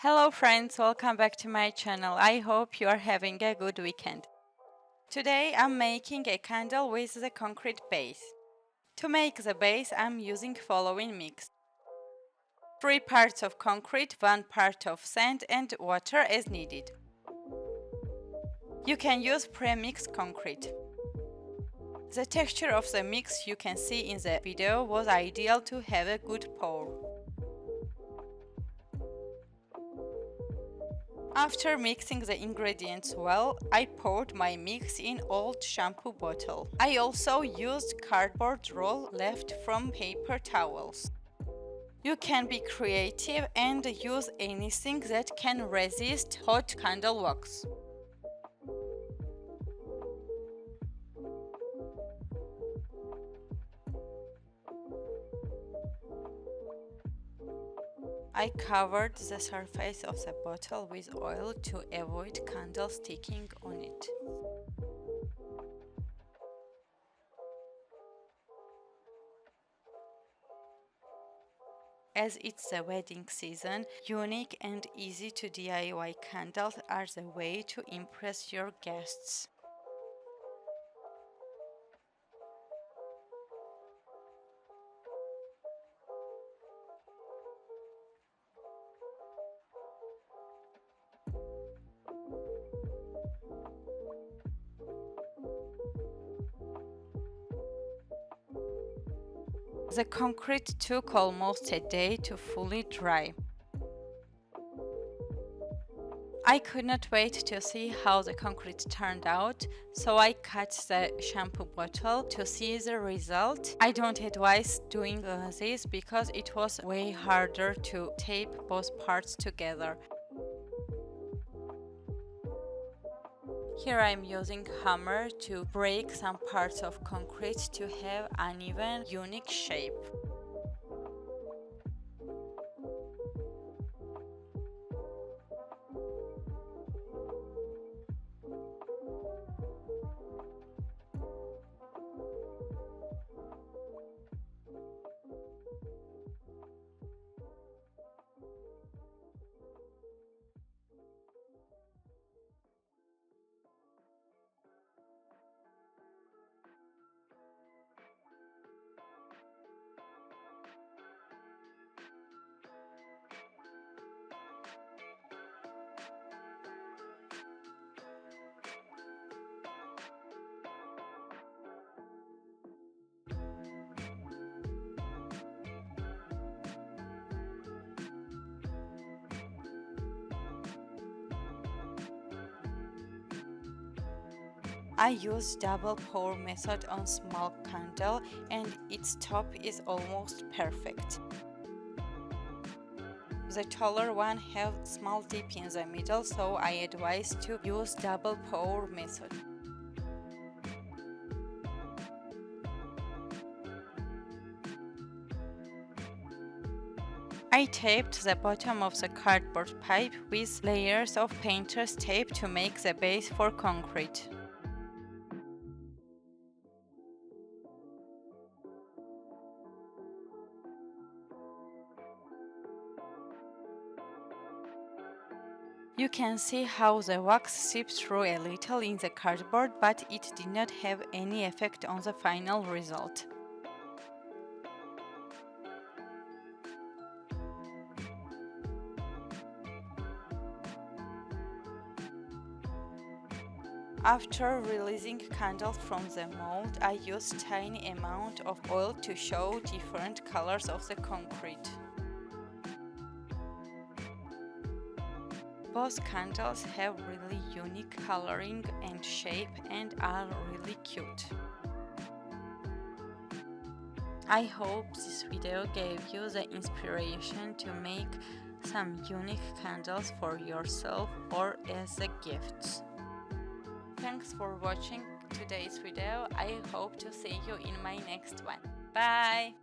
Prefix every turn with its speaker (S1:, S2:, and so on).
S1: Hello friends, welcome back to my channel. I hope you are having a good weekend. Today I'm making a candle with the concrete base. To make the base I'm using following mix. 3 parts of concrete, 1 part of sand and water as needed. You can use pre-mixed concrete. The texture of the mix you can see in the video was ideal to have a good pour. After mixing the ingredients well, I poured my mix in old shampoo bottle. I also used cardboard roll left from paper towels. You can be creative and use anything that can resist hot candle wax. I covered the surface of the bottle with oil to avoid candle sticking on it. As it's the wedding season, unique and easy to DIY candles are the way to impress your guests. The concrete took almost a day to fully dry. I could not wait to see how the concrete turned out, so I cut the shampoo bottle to see the result. I don't advise doing this because it was way harder to tape both parts together. Here I am using hammer to break some parts of concrete to have uneven, unique shape. I use double pour method on small candle and its top is almost perfect. The taller one have small dip in the middle, so I advise to use double pour method. I taped the bottom of the cardboard pipe with layers of painter's tape to make the base for concrete. You can see how the wax seeped through a little in the cardboard, but it did not have any effect on the final result. After releasing candles from the mold, I used tiny amount of oil to show different colors of the concrete. Both candles have really unique coloring and shape and are really cute. I hope this video gave you the inspiration to make some unique candles for yourself or as a gift. Thanks for watching today's video. I hope to see you in my next one. Bye!